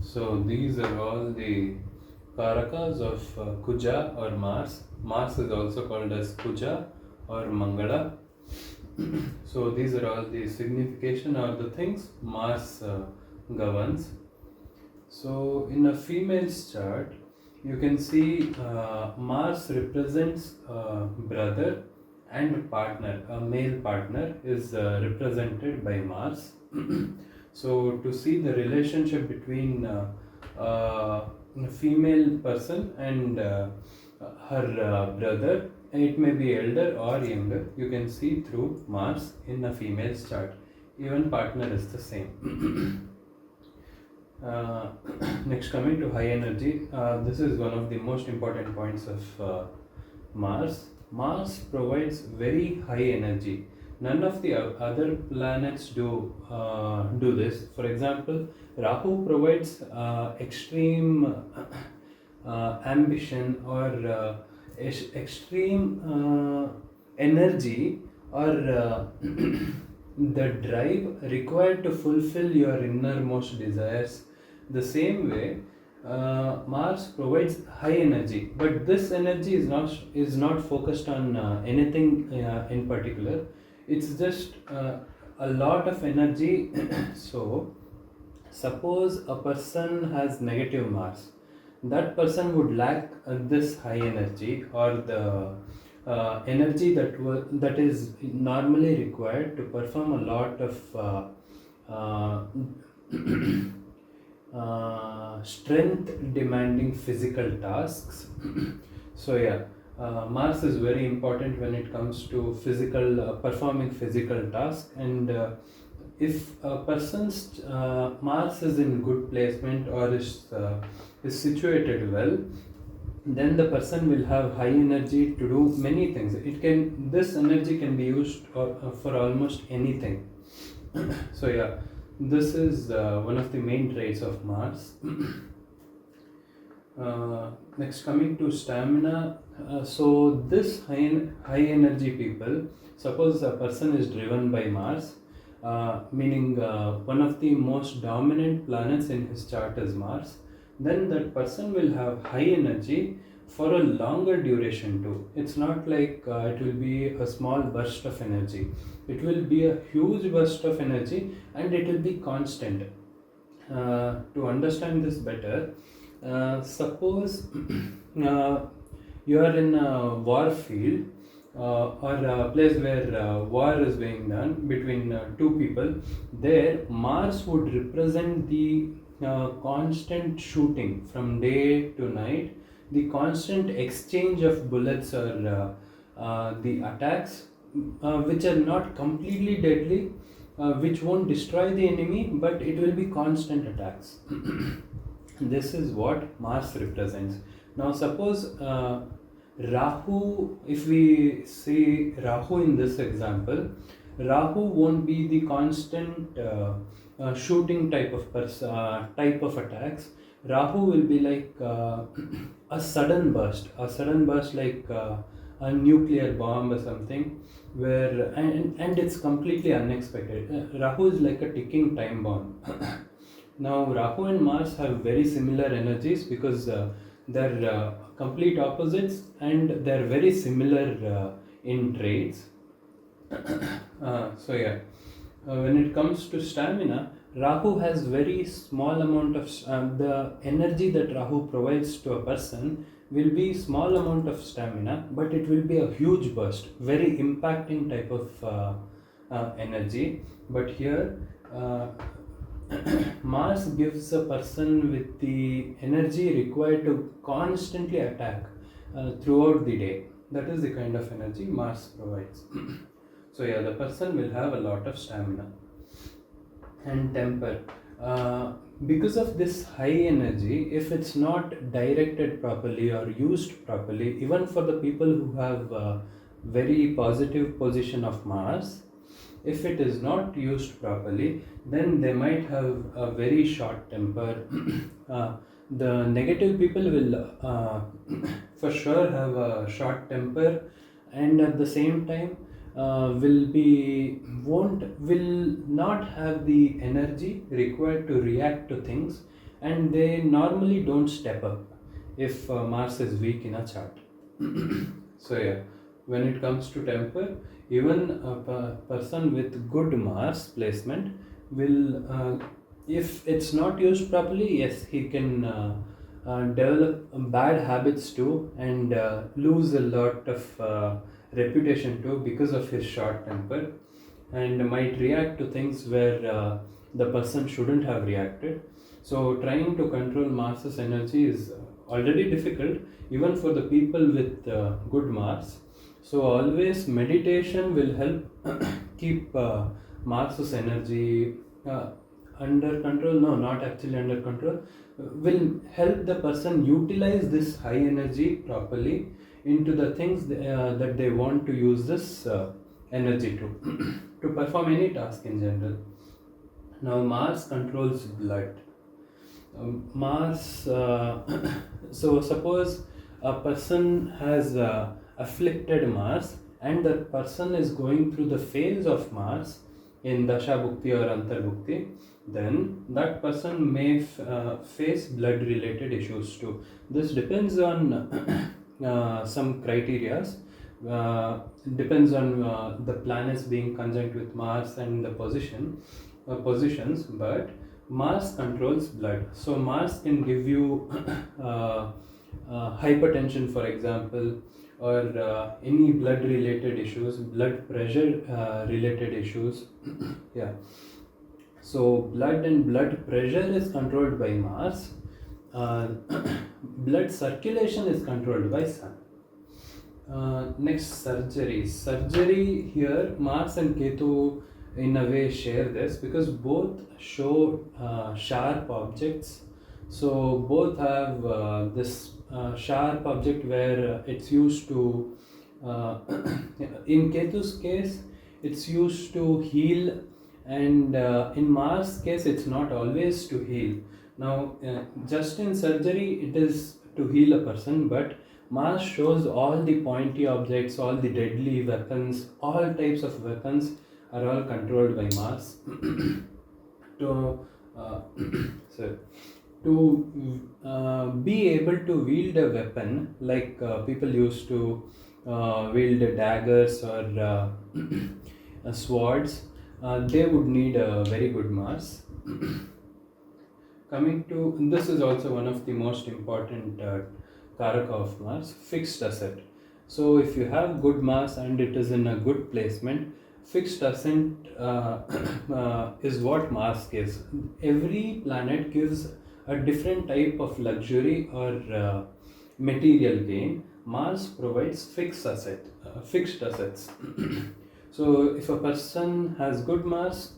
So these are all the Karakas of Kuja or Mars. Mars is also called as Kuja or Mangala. So these are all the signification or the things Mars governs. So in a female's chart, you can see Mars represents brother and partner. A male partner is represented by Mars. So to see the relationship between a female person and her brother, it may be elder or younger, you can see through Mars in a female's chart. Even partner is the same. Uh, Next, coming to high energy, this is one of the most important points of Mars. Mars provides very high energy. None of the other planets do this. For example, Rahu provides extreme ambition or extreme energy or the drive required to fulfill your innermost desires. The same way, Mars provides high energy, but this energy is not focused on anything in particular. It's just a lot of energy. So, suppose a person has negative Mars, that person would lack this high energy or the energy that is normally required to perform a lot of uh, strength demanding physical tasks. So yeah, Mars is very important when it comes to physical performing physical tasks. And if a person's Mars is in good placement or is situated well, then the person will have high energy to do many things. This energy can be used for almost anything. So yeah, this is one of the main traits of Mars. Next, coming to stamina. So this high energy people, suppose a person is driven by Mars, meaning one of the most dominant planets in his chart is Mars, then that person will have high energy for a longer duration too. It's not like it will be a small burst of energy. It will be a huge burst of energy and it will be constant. To understand this better, suppose you are in a war field or a place where war is being done between two people. There, Mars would represent the constant shooting from day to night, the constant exchange of bullets or the attacks which are not completely deadly, which won't destroy the enemy, but it will be constant attacks. This is what Mars represents. Now, suppose Rahu, if we see Rahu in this example, Rahu won't be the constant shooting type of attacks. Rahu will be like a sudden burst like a nuclear bomb or something, where and it's completely unexpected. Rahu is like a ticking time bomb. Now, Rahu and Mars have very similar energies because they're complete opposites and they're very similar in traits. So yeah, when it comes to stamina, Rahu has very small amount of the energy that Rahu provides to a person will be small amount of stamina, but it will be a huge burst, very impacting type of energy. But here, Mars gives a person with the energy required to constantly attack throughout the day. That is the kind of energy Mars provides. So yeah, the person will have a lot of stamina and temper. Because of this high energy, if it's not directed properly or used properly, even for the people who have very positive position of Mars, if it is not used properly, then they might have a very short temper. The negative people will for sure have a short temper, and at the same time, will not have the energy required to react to things, and they normally don't step up if Mars is weak in a chart. So yeah, when it comes to temper, even a person with good Mars placement will, if it's not used properly, yes, he can develop bad habits too, and lose a lot of reputation too because of his short temper, and might react to things where the person shouldn't have reacted. So trying to control Mars's energy is already difficult even for the people with good Mars. So always meditation will help keep Mars's energy under control. No, not actually under control. Will help the person utilize this high energy properly into the things that they want to use this energy to to perform any task in general. Now Mars controls blood. Mars, so suppose a person has afflicted Mars, and the person is going through the phase of Mars in Dasha Bhukti or Antar Bhukti, then that person may face blood related issues too. This depends on some criterias. Depends on the planets being conjunct with Mars and the positions, but Mars controls blood. So Mars can give you hypertension, for example, or any blood related issues, blood pressure related issues. Yeah. So blood and blood pressure is controlled by Mars. Blood circulation is controlled by Sun. Next, surgery. Surgery here, Mars and Ketu in a way share this because both show sharp objects. So both have this sharp object where it's used to, in Ketu's case, it's used to heal, and in Mars case, it's not always to heal. Now, just in surgery, it is to heal a person, but Mars shows all the pointy objects, all the deadly weapons, all types of weapons are all controlled by Mars. to so to be able to wield a weapon like people used to wield daggers or swords, they would need a very good Mars. Coming to, this is also one of the most important Karaka of Mars, fixed asset. So if you have good Mars and it is in a good placement, fixed asset is what Mars gives. Every planet gives a different type of luxury or material gain. Mars provides fixed assets. So if a person has good Mars,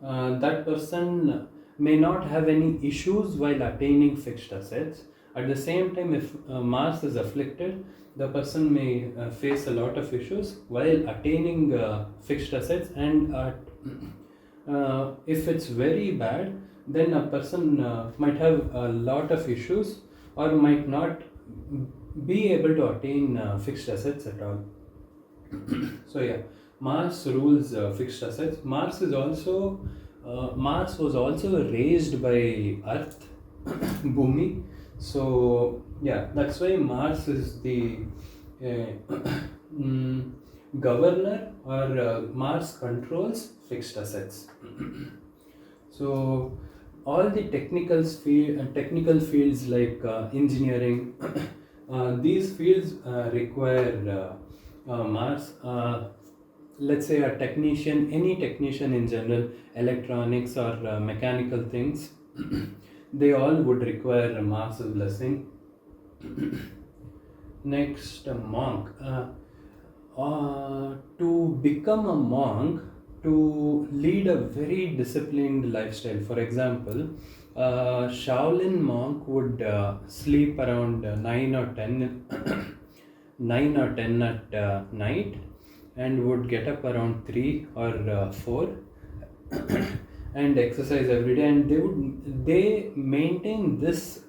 that person may not have any issues while attaining fixed assets. At the same time, if Mars is afflicted, the person may face a lot of issues while attaining fixed assets, and if it's very bad, then a person might have a lot of issues or might not be able to attain fixed assets at all. So yeah, Mars rules fixed assets. Mars was also raised by Earth, Bhumi. So yeah, that's why Mars is the governor, or Mars controls fixed assets. So all the technical fields like engineering, these fields require Mars. Let's say a technician, any technician in general, electronics or mechanical things, they all would require Mars's blessing. Next, a monk. To become a monk, to lead a very disciplined lifestyle. For example, a Shaolin monk would sleep around 9 or 10 at night, and would get up around 3 or 4 and exercise every day, and they maintain this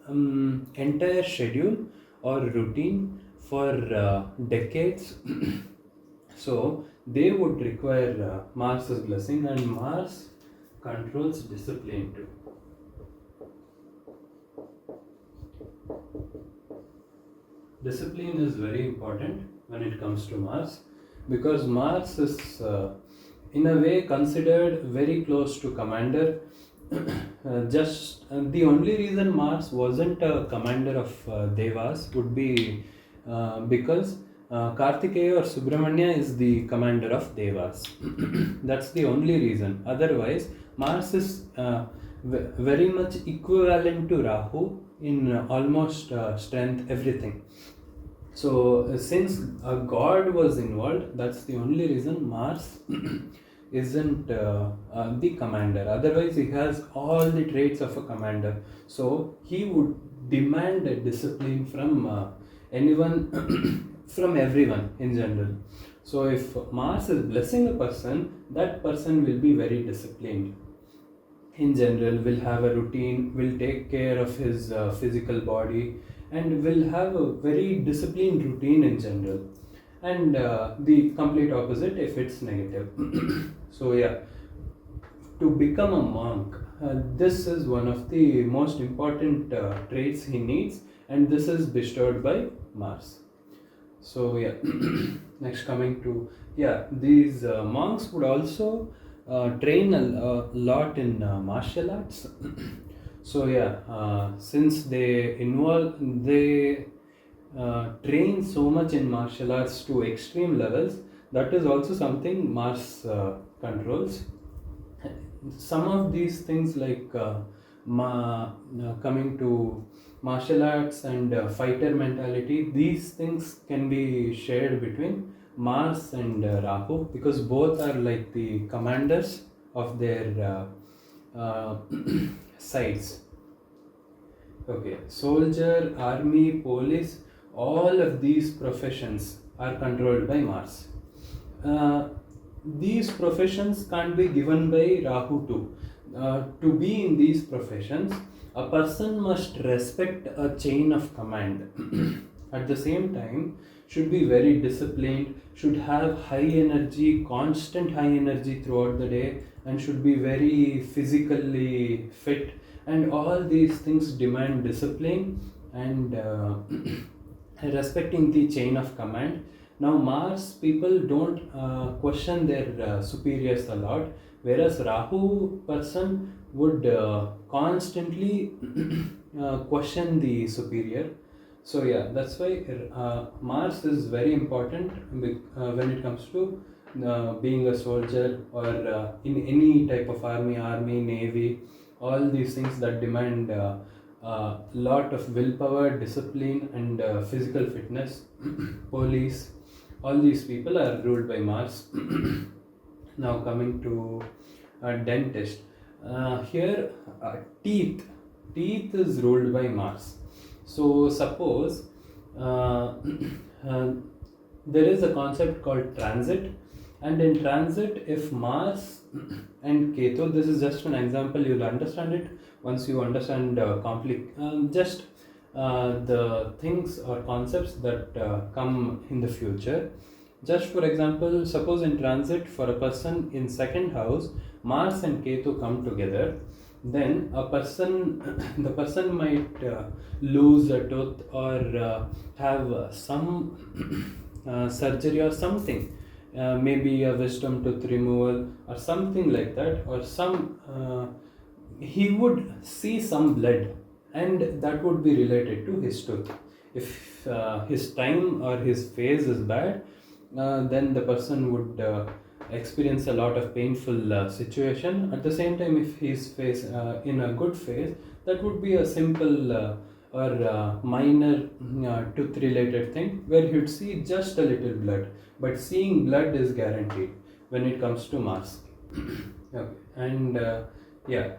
entire schedule or routine for decades. So they would require Mars's blessing, and Mars controls discipline too. Discipline is very important when it comes to Mars, because Mars is in a way considered very close to commander. Just the only reason Mars wasn't a commander of Devas would be because Kartikeya or Subramanya is the commander of Devas. That's the only reason. Otherwise, Mars is very much equivalent to Rahu in almost strength, everything. So, since a god was involved, that's the only reason Mars isn't the commander. Otherwise, he has all the traits of a commander. So, he would demand a discipline from anyone, from everyone in general. So, if Mars is blessing a person, that person will be very disciplined. In general, will have a routine, will take care of his physical body, and will have a very disciplined routine in general. And the complete opposite if it's negative. So yeah, to become a monk, this is one of the most important traits he needs, and this is bestowed by Mars. So yeah, next coming to, yeah, these monks would also train a lot in martial arts. So yeah, since they train so much in martial arts to extreme levels, that is also something Mars controls. Some of these things like coming to martial arts and fighter mentality, these things can be shared between Mars and Rahu, because both are like the commanders of their sides. Okay, soldier, army, police, all of these professions are controlled by Mars. Uh, these professions can't be given by Rahu too. To be in these professions, a person must respect a chain of command. At the same time, should be very disciplined, should have high energy, constant high energy throughout the day, and should be very physically fit. And all these things demand discipline and respecting the chain of command. Now, Mars people don't question their superiors a lot, whereas Rahu person would constantly question the superior. So yeah, that's why Mars is very important when it comes to being a soldier or in any type of army, navy, all these things that demand lot of willpower, discipline, and physical fitness. Police, all these people are ruled by Mars. Now coming to a dentist, here teeth is ruled by Mars. So suppose uh, uh, there is a concept called transit, and in transit, if Mars and Ketu, this is just an example, you'll understand it once you understand just the things or concepts that come in the future. Just for example, suppose in transit for a person in second house, Mars and Ketu come together, then a person, the person might lose a tooth or have some surgery or something, maybe a wisdom tooth removal or something like that, or some he would see some blood, and that would be related to his tooth. If his time or his phase is bad, then the person would experience a lot of painful situation. At the same time, if his face in a good phase, that would be a simple or minor tooth related thing where you'd see just a little blood, but seeing blood is guaranteed when it comes to Mars. Okay. And yeah,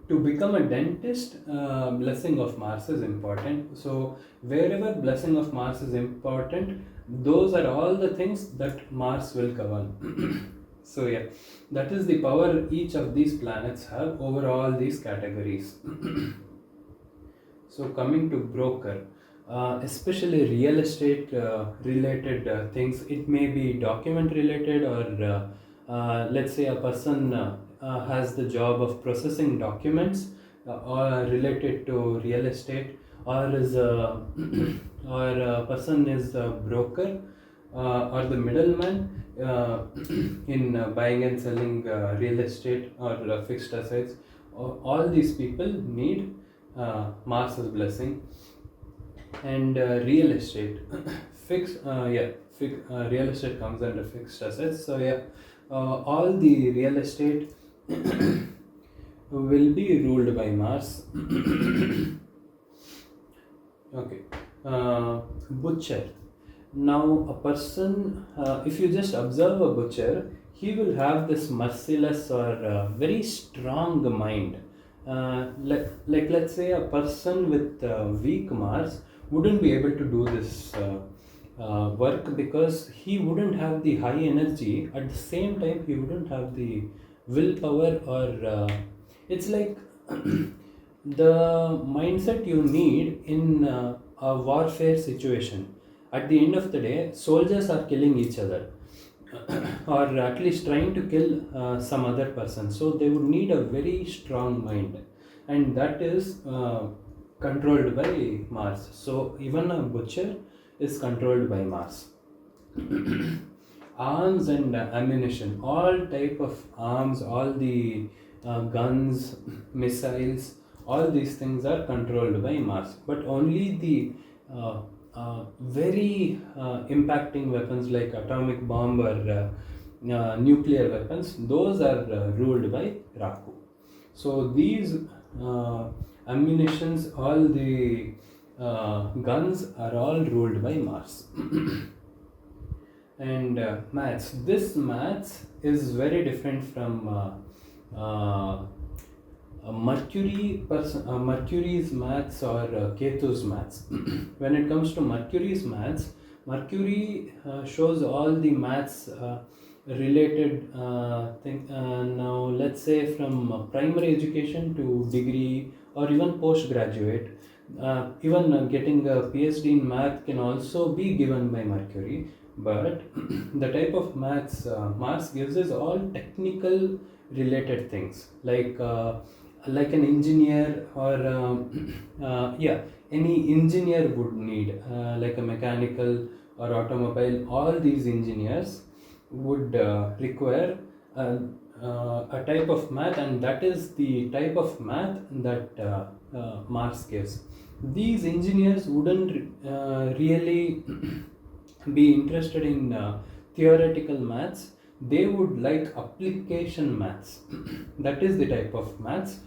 to become a dentist, blessing of Mars is important. So wherever blessing of Mars is important, those are all the things that Mars will govern. So yeah, that is the power each of these planets have over all these categories. So coming to broker, especially real estate related things. It may be document related, or let's say a person has the job of processing documents or related to real estate, or is a or a person is a broker or the middleman in buying and selling real estate or fixed assets. All these people need Mars's blessing. And real estate real estate comes under fixed assets. So yeah, all the real estate will be ruled by Mars. Okay. Butcher. Now a person, if you just observe a butcher, he will have this merciless or very strong mind. Like let's say a person with weak Mars wouldn't be able to do this work, because he wouldn't have the high energy. At the same time, he wouldn't have the willpower, or it's like the mindset you need in a warfare situation. At the end of the day, soldiers are killing each other, or at least trying to kill some other person. So they would need a very strong mind, and that is controlled by Mars. So even a butcher is controlled by Mars. Arms and ammunition, all type of arms, all the guns, missiles, all these things are controlled by Mars. But only the very impacting weapons like atomic bomb or nuclear weapons, those are ruled by Rahu. So these ammunitions, all the guns are all ruled by Mars. And maths. This maths is very different from Mercury's maths or Ketu's maths. When it comes to Mercury's maths, Mercury shows all the maths related thing. Now let's say from primary education to degree or even postgraduate. Even getting a PhD in math can also be given by Mercury. But the type of maths Mars gives is all technical related things, like an engineer, or any engineer would need, like a mechanical or automobile. All these engineers would require a type of math, and that is the type of math that Mars gives. These engineers wouldn't really be interested in theoretical maths. They would like application maths. That is the type of maths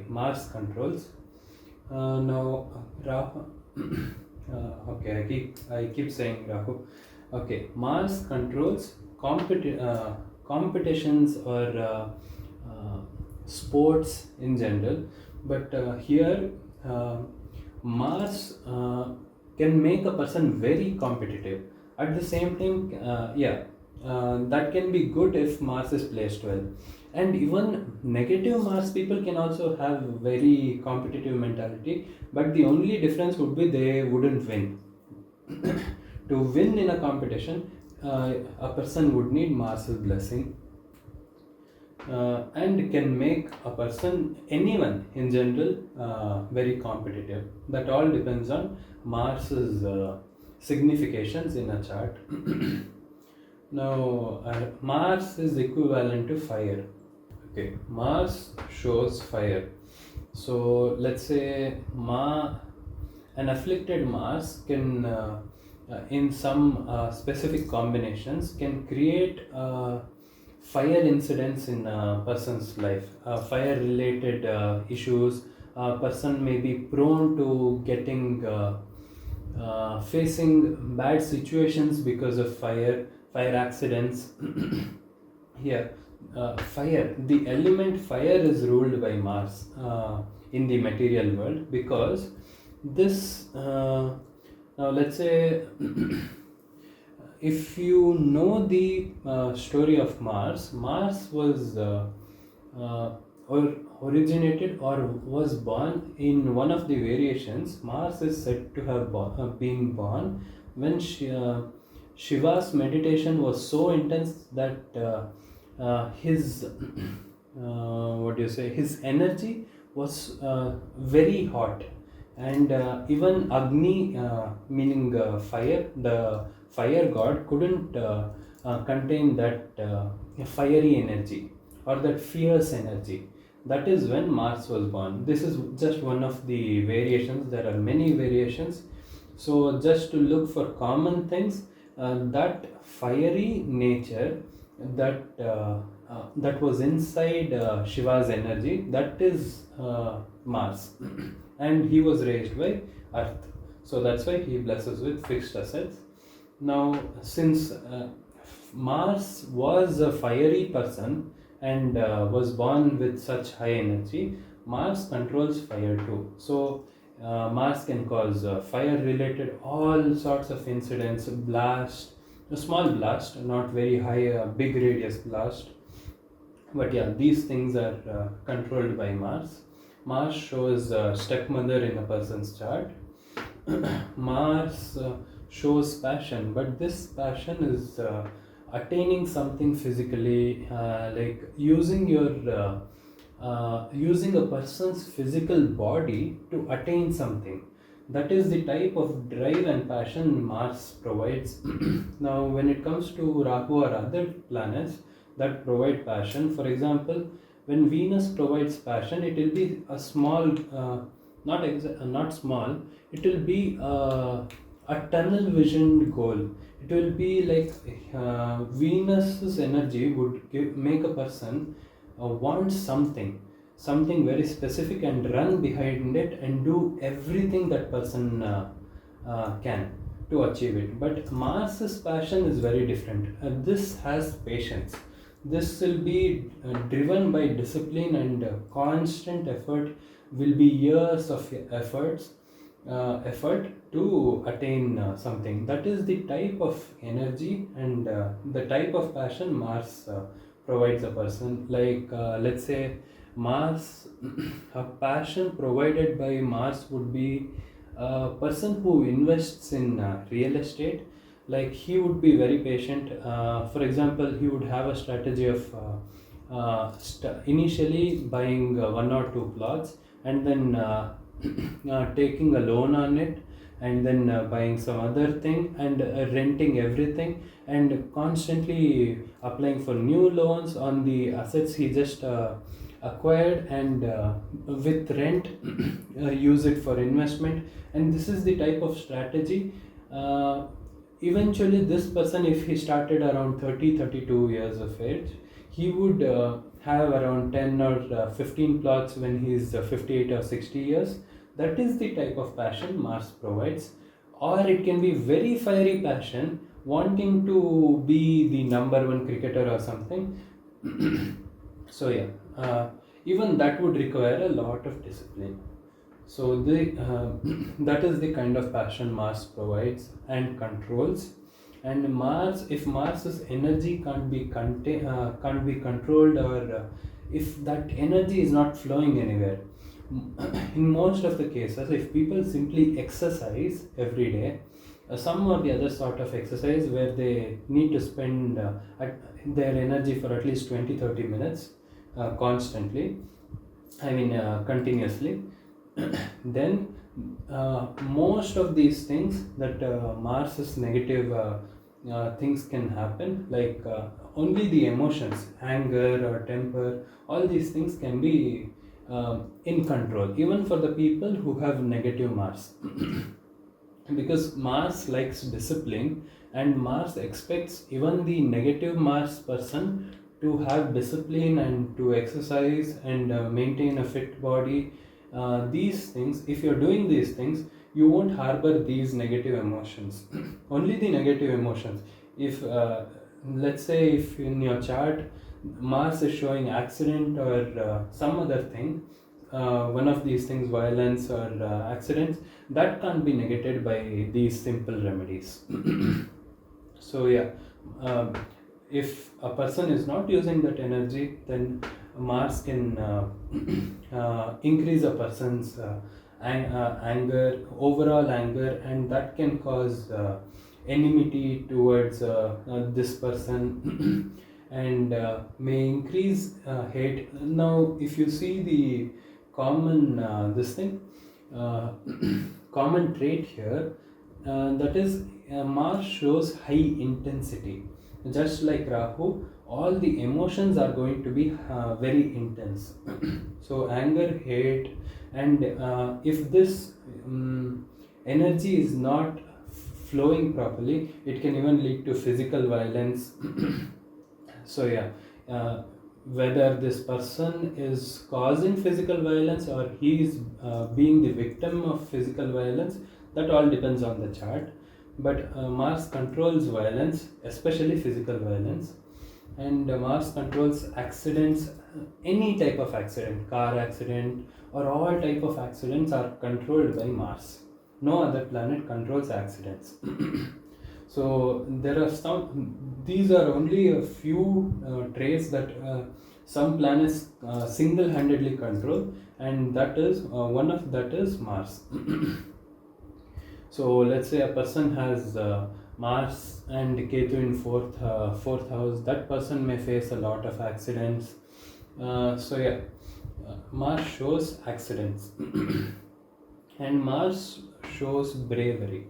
Mars controls. Now Rahu. Okay, I keep saying Rahu. Okay, Mars controls competitions or sports in general, but here Mars can make a person very competitive. At the same time, that can be good if Mars is placed well. And even negative Mars people can also have very competitive mentality, but the only difference would be they wouldn't win. To win in a competition, a person would need Mars's blessing, and can make a person, anyone in general, very competitive. That all depends on Mars's significations in a chart. Now, Mars is equivalent to fire. Okay, Mars shows fire. So let's say an afflicted Mars can, in some specific combinations, can create fire incidents in a person's life. Fire related issues. A person may be prone to getting facing bad situations because of fire accidents. Here, fire, the element fire is ruled by Mars in the material world, because this now let's say if you know the story of Mars was or originated or was born in one of the variations. Mars is said to have been born when Shiva's meditation was so intense that his what do you say, his energy was very hot, and even Agni, meaning fire, the fire god couldn't contain that fiery energy or that fierce energy. That is when Mars was born. This is just one of the variations. There are many variations. So just to look for common things, that fiery nature that that was inside Shiva's energy, that is Mars, and he was raised by Earth. So that's why he blesses with fixed assets. Now, since Mars was a fiery person and was born with such high energy, Mars controls fire too. So Mars can cause fire related all sorts of incidents, blast, a small blast, not very high, big radius blast. But yeah, these things are controlled by Mars. Mars shows stepmother in a person's chart. Mars shows passion, but this passion is attaining something physically, like using a person's physical body to attain something. That is the type of drive and passion Mars provides. Now, when it comes to Rahu or other planets that provide passion, for example, when Venus provides passion, it will be a small, not small, it will be a tunnel vision goal. It will be like Venus's energy would make a person want something very specific and run behind it and do everything that person can to achieve it. But Mars's passion is very different. This has patience. This will be driven by discipline and constant effort. Will be years of effort to attain something. That is the type of energy and the type of passion Mars provides a person. Like let's say Mars, a passion provided by Mars would be a person who invests in real estate. Like he would be very patient. For example, he would have a strategy of initially buying one or two plots and then taking a loan on it, and then buying some other thing and renting everything, and constantly applying for new loans on the assets he just acquired, and with rent use it for investment. And this is the type of strategy. Eventually this person, if he started around 32 years of age, he would have around 10 or 15 plots when he is 58 or 60 years. That is the type of passion Mars provides. Or it can be very fiery passion, wanting to be the number one cricketer or something. So yeah, even that would require a lot of discipline. So that is the kind of passion Mars provides and controls. And Mars, if Mars's energy can't be controlled, or if that energy is not flowing anywhere, in most of the cases, if people simply exercise every day, some or the other sort of exercise where they need to spend their energy for at least 20-30 minutes constantly, continuously, then most of these things that Mars's negative things can happen, like only the emotions, anger or temper, all these things can be in control, even for the people who have negative Mars. Because Mars likes discipline, and Mars expects even the negative Mars person to have discipline and to exercise and maintain a fit body. These things, if you're doing these things, you won't harbor these negative emotions. Only the negative emotions. If let's say if in your chart Mars is showing accident or some other thing, one of these things, violence or accidents, that can't be negated by these simple remedies. So yeah, if a person is not using that energy, then Mars can increase a person's anger, overall anger, and that can cause enmity towards this person and may increase hate. Now, if you see the common this thing, uh, common trait here, that is Mars shows high intensity. Just like Rahu, all the emotions are going to be very intense. So anger, hate, and if this energy is not flowing properly, it can even lead to physical violence. So yeah, whether this person is causing physical violence or he is being the victim of physical violence, that all depends on the chart. But Mars controls violence, especially physical violence, and Mars controls accidents. Any type of accident, car accident or all type of accidents are controlled by Mars. No other planet controls accidents. So there are these are only a few traits that some planets single-handedly control, and that is one of that is Mars. So let's say a person has Mars and Ketu in fourth house. That person may face a lot of accidents. So yeah, Mars shows accidents, and Mars shows bravery.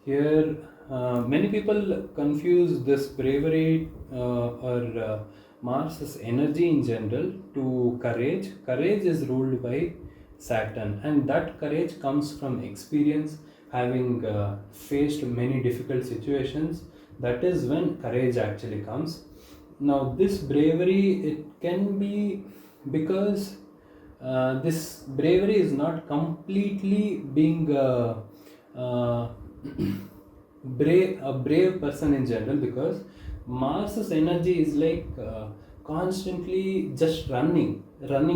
Here, many people confuse this bravery or Mars's energy in general to courage. Courage is ruled by Saturn, and that courage comes from experience, having faced many difficult situations. That is when courage actually comes. Now, this bravery, it can be because this bravery is not completely being uh, a brave person in general, because Mars's energy is like constantly just running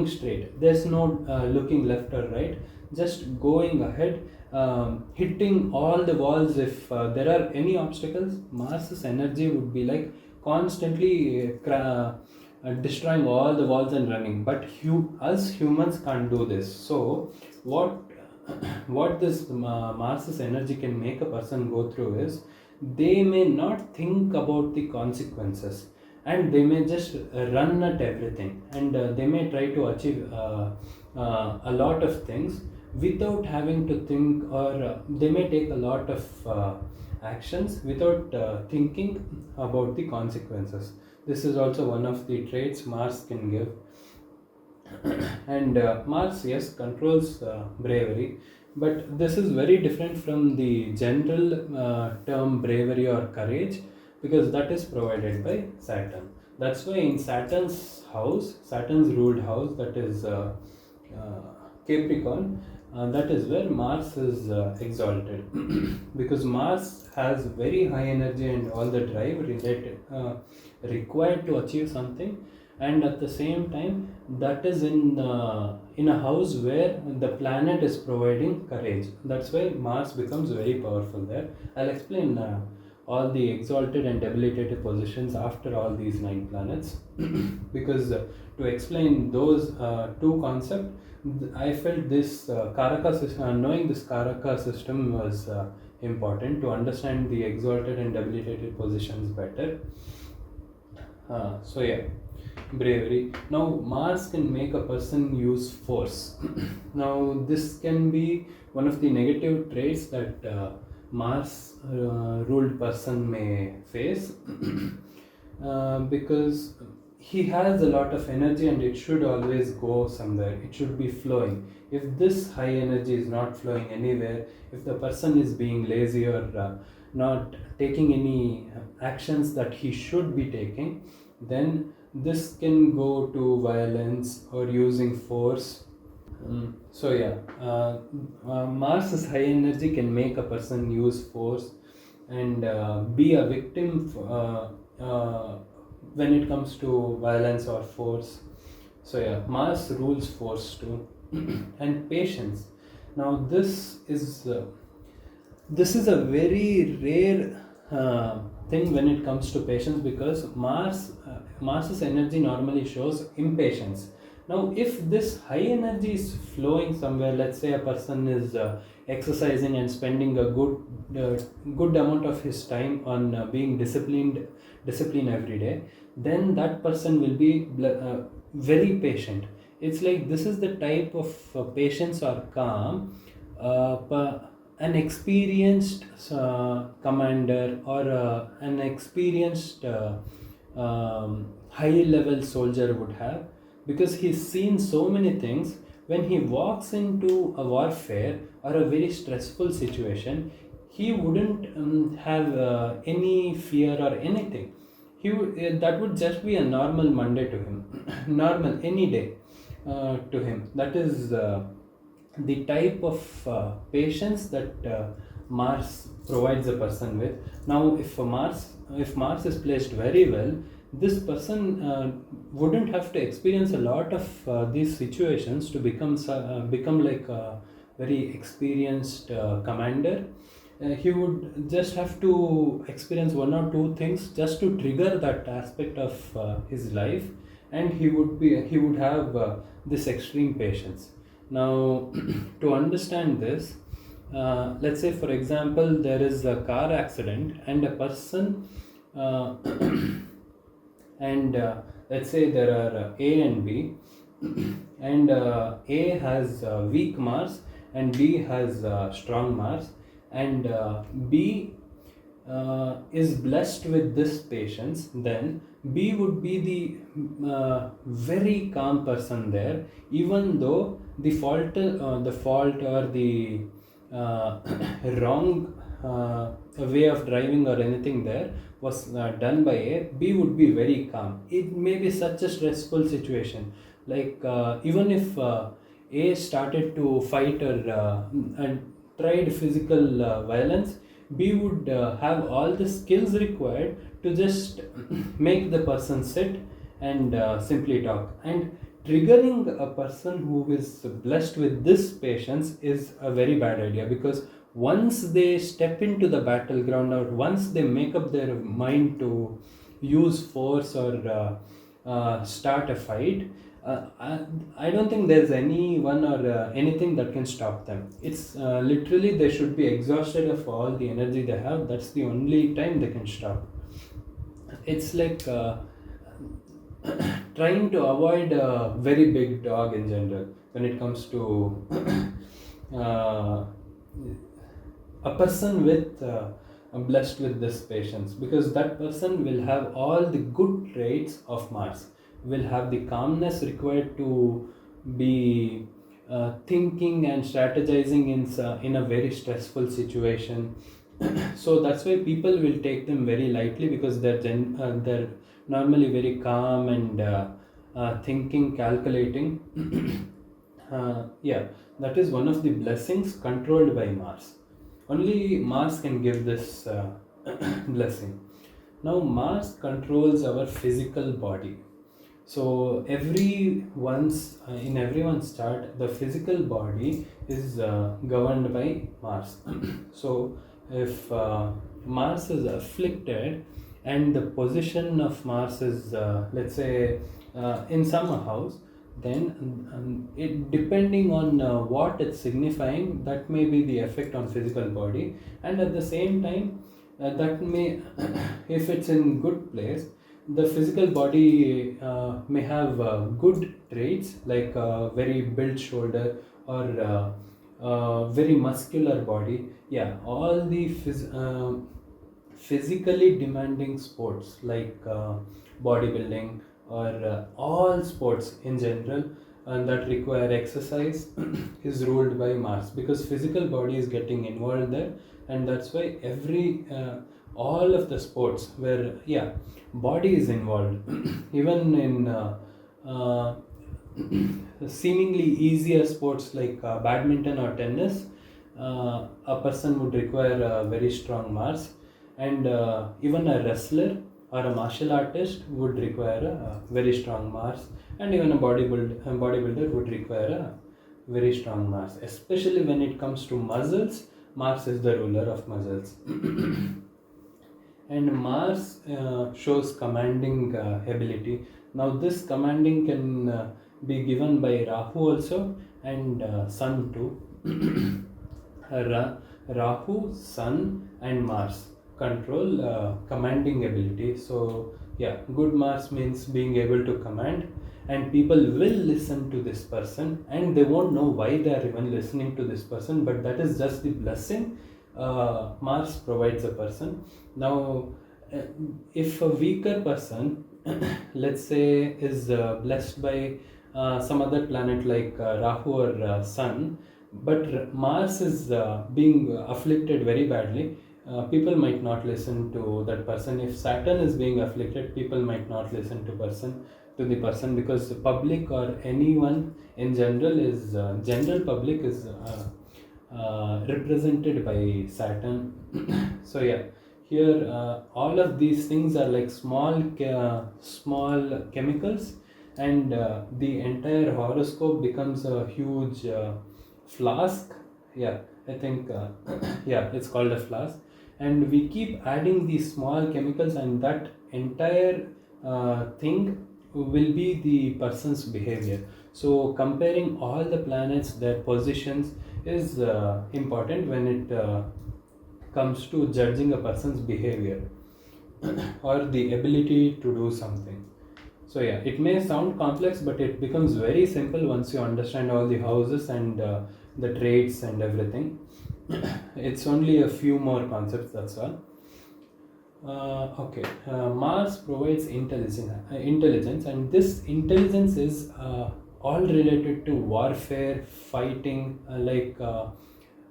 straight. There's no looking left or right, just going ahead, hitting all the walls. If there are any obstacles, Mars's energy would be like constantly destroying all the walls and running. But us humans can't do this. So what this Mars's energy can make a person go through is, they may not think about the consequences, and they may just run at everything, and they may try to achieve a lot of things without having to think, or they may take a lot of actions without thinking about the consequences. This is also one of the traits Mars can give. And Mars, yes, controls bravery, but this is very different from the general term bravery or courage, because that is provided by Saturn. That's why in Saturn's house, Saturn's ruled house, that is uh, Capricorn, that is where Mars is exalted. Because Mars has very high energy and all the drive required to achieve something, and at the same time that is in a house where the planet is providing courage. That's why Mars becomes very powerful there. I'll explain all the exalted and debilitated positions after all these 9 planets. Because to explain those two concepts, I felt this Karaka system, knowing this Karaka system was important to understand the exalted and debilitated positions better. So yeah, bravery. Now Mars can make a person use force. Now this can be one of the negative traits that Mars ruled person may face. Because he has a lot of energy and it should always go somewhere, it should be flowing. If this high energy is not flowing anywhere, if the person is being lazy or not taking any actions that he should be taking, then this can go to violence or using force. So yeah, Mars's high energy can make a person use force and be a victim when it comes to violence or force. So yeah, Mars rules force too. And patience. Now this is a very rare thing when it comes to patience, because Mars's energy normally shows impatience. Now if this high energy is flowing somewhere, let's say a person is exercising and spending a good amount of his time on being disciplined every day, then that person will be very patient. It's like this is the type of patience or calm an experienced commander or an experienced high level soldier would have, because he's seen so many things. When he walks into a warfare or a very stressful situation, he wouldn't have any fear or anything. That would just be a normal Monday to him, normal any day to him. That is the type of patience that Mars provides a person with. Now, if Mars is placed very well, this person wouldn't have to experience a lot of these situations to become like a very experienced commander. He would just have to experience one or two things just to trigger that aspect of his life, and he would have this extreme patience. Now, to understand this, let's say for example there is a car accident and a person uh, and let's say there are A and B, and A has weak Mars and B has strong Mars, and B is blessed with this patience, then B would be the very calm person there, even though the fault or the wrong way of driving or anything there was done by A. B would be very calm. It may be such a stressful situation, like even if A started to fight or and tried physical violence, B would have all the skills required to just make the person sit and simply talk. And triggering a person who is blessed with this patience is a very bad idea, because once they step into the battleground, or once they make up their mind to use force or start a fight, I don't think there's anyone or anything that can stop them. It's literally they should be exhausted of all the energy they have. That's the only time they can stop. It's like trying to avoid a very big dog in general when it comes to uh, a person with blessed with this patience, because that person will have all the good traits of Mars, will have the calmness required to be thinking and strategizing in a very stressful situation. So that's why people will take them very lightly, because they're normally very calm and thinking, calculating. Yeah, that is one of the blessings controlled by Mars. Only Mars can give this blessing. Now, Mars controls our physical body. So, in everyone's chart, the physical body is governed by Mars. So, if Mars is afflicted and the position of Mars is, let's say, in some house, then it depending on what it's signifying, that may be the effect on physical body. And at the same time, that may if it's in good place, the physical body may have good traits, like very built shoulder or very muscular body. Yeah, all the physically demanding sports like bodybuilding or all sports in general and that require exercise is ruled by Mars, because physical body is getting involved there. And that's why all of the sports where body is involved even in uh, seemingly easier sports like badminton or tennis, a person would require a very strong Mars, and even a wrestler or a martial artist would require a very strong Mars, and even a bodybuilder would require a very strong Mars. Especially when it comes to muscles, Mars is the ruler of muscles. and Mars shows commanding ability. Now this commanding can be given by Rahu also, and Sun too. Rahu, Sun, and Mars control commanding ability. So yeah, good Mars means being able to command, and people will listen to this person, and they won't know why they are even listening to this person, but that is just the blessing Mars provides a person. Now, uh, if a weaker person, let's say, is blessed by some other planet like Rahu or Sun, but Mars is being afflicted very badly, people might not listen to that person. If Saturn is being afflicted, people might not listen to the person, because the public or anyone in general is general public is represented by Saturn. So yeah, here all of these things are like small chemicals, and the entire horoscope becomes a huge flask. Yeah, I think yeah, it's called a flask, and we keep adding these small chemicals, and that entire thing will be the person's behavior. So comparing all the planets, their positions is important when it comes to judging a person's behavior or the ability to do something. So yeah, it may sound complex, but it becomes very simple once you understand all the houses and the traits and everything. It's only a few more concepts, that's all. Okay, Mars provides intelligence, and this intelligence is all related to warfare, fighting.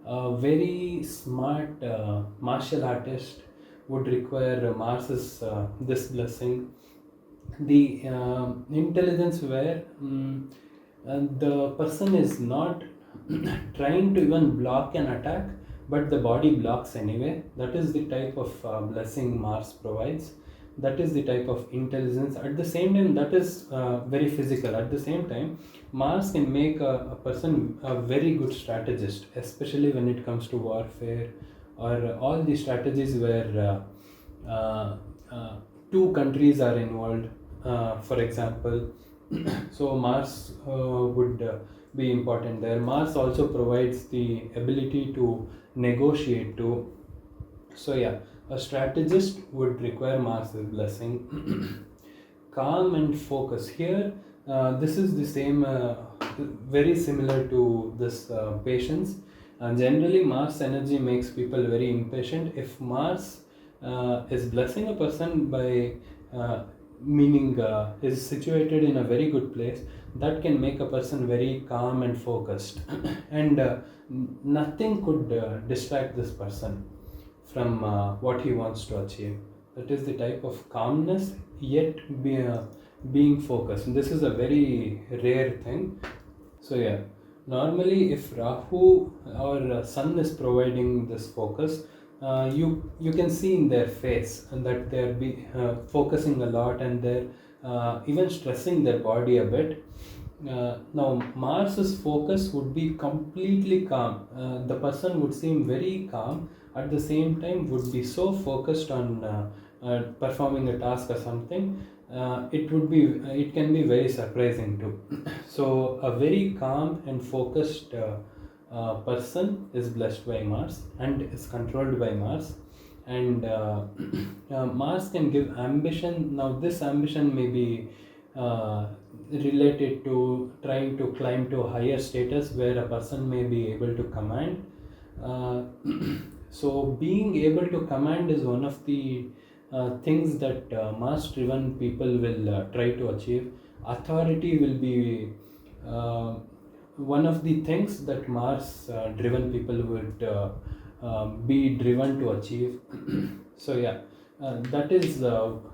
A very smart martial artist would require Mars's this blessing. The intelligence where the person is not trying to even block an attack, but the body blocks anyway. That is the type of blessing Mars provides. That is the type of intelligence. At the same time, that is very physical. At the same time, Mars can make a person a very good strategist, especially when it comes to warfare or all the strategies where two countries are involved, for example. So Mars would be important there. Mars also provides the ability to negotiate too. So yeah, a strategist would require Mars's blessing. Calm and focus. Here, this is the same, very similar to this patience. Generally, Mars energy makes people very impatient. If Mars is blessing a person by meaning is situated in a very good place, that can make a person very calm and focused, and nothing could distract this person from what he wants to achieve. That is the type of calmness, yet being focused. This is a very rare thing. So yeah, normally if Rahu or Sun is providing this focus, you can see in their face and that they are focusing a lot, and they're even stressing their body a bit. Now Mars's focus would be completely calm. The person would seem very calm, at the same time would be so focused on performing a task or something. It can be very surprising too. So a very calm and focused person is blessed by Mars and is controlled by Mars. And Mars can give ambition. Now this ambition may be related to trying to climb to a higher status where a person may be able to command. uh, so being able to command is one of the things that Mars driven people will try to achieve. Authority will be one of the things that Mars driven people would be driven to achieve. So yeah, that is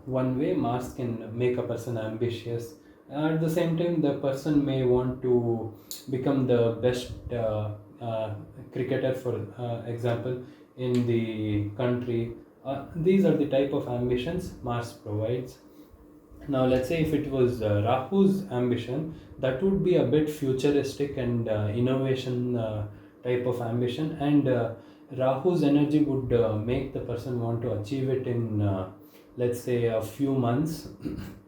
one way Mars can make a person ambitious. At the same time, the person may want to become the best cricketer, for example, in the country. These are the type of ambitions Mars provides. Now, let's say if it was Rahu's ambition, that would be a bit futuristic and innovation type of ambition. And Rahu's energy would make the person want to achieve it in, let's say, a few months,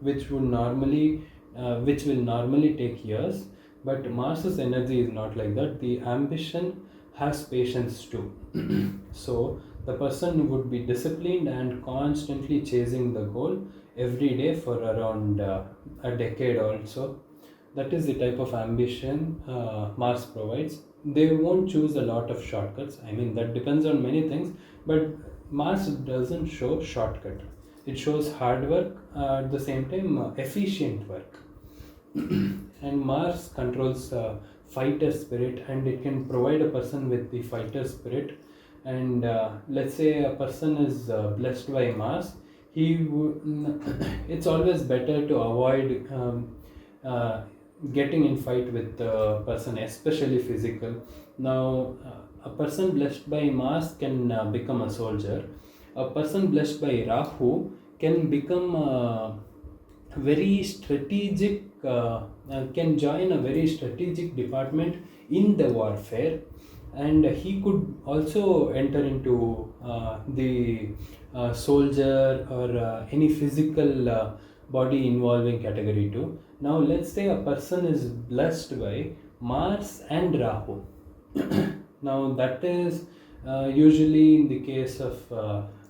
which will normally take years. But Mars's energy is not like that. The ambition has patience too. So the person would be disciplined and constantly chasing the goal every day for around a decade also. That is the type of ambition Mars provides. They won't choose a lot of shortcuts. I mean, that depends on many things, but Mars doesn't show shortcut. It shows hard work, at the same time efficient work. And Mars controls fighter spirit, and it can provide a person with the fighter spirit. And let's say a person is blessed by Mars, he would. It's always better to avoid uh, getting in fight with the person, especially physical. Now, a person blessed by Mars can become a soldier. A person blessed by Rahu can become very strategic, can join a very strategic department in the warfare, and he could also enter into the soldier or any physical body involving category 2. Now let's say a person is blessed by Mars and Rahu. Now that is usually in the case of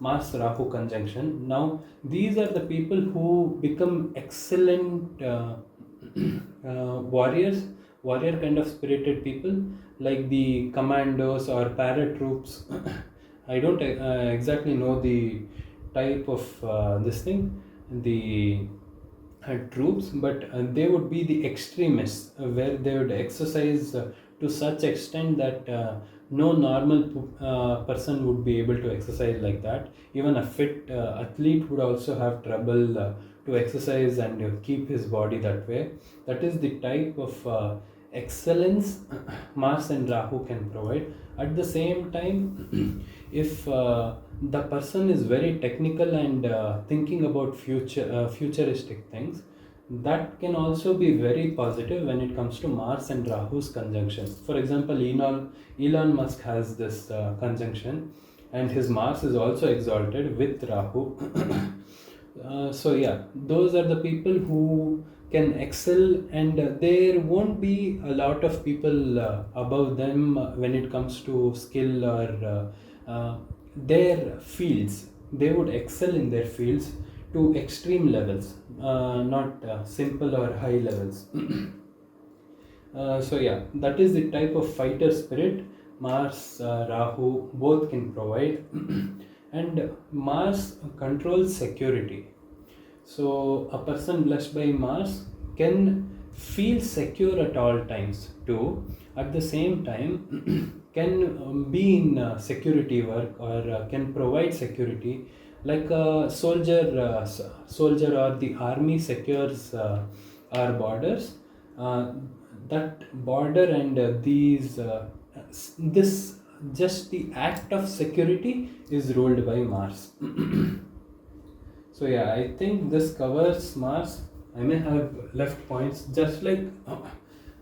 Mars Rahu conjunction. Now these are the people who become excellent warrior kind of spirited people, like the commandos or paratroops. I don't exactly know the type of this thing, the troops, but they would be the extremists, where they would exercise to such extent that no normal person would be able to exercise like that. Even a fit athlete would also have trouble to exercise and keep his body that way. That is the type of excellence Mars and Rahu can provide. At the same time, if the person is very technical and thinking about futuristic things, that can also be very positive when it comes to Mars and Rahu's conjunction. For example, Elon Musk has this conjunction, and his Mars is also exalted with Rahu. So yeah, those are the people who can excel, and there won't be a lot of people above them when it comes to skill or their fields. They would excel in their fields to extreme levels, not simple or high levels. So yeah, that is the type of fighter spirit Mars, Rahu both can provide. And Mars controls security. So a person blessed by Mars can feel secure at all times too. At the same time, can be in security work, or can provide security, like a soldier or the army secures our borders. Uh, that border and this just the act of security is ruled by Mars. So yeah, I think this covers Mars. I may have left points, just like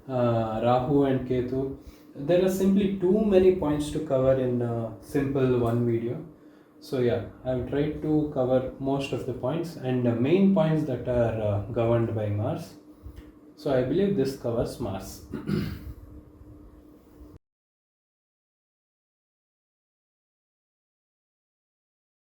Rahu and Ketu. There are simply too many points to cover in a simple one video. So yeah, I've tried to cover most of the points and the main points that are governed by Mars. So I believe this covers Mars.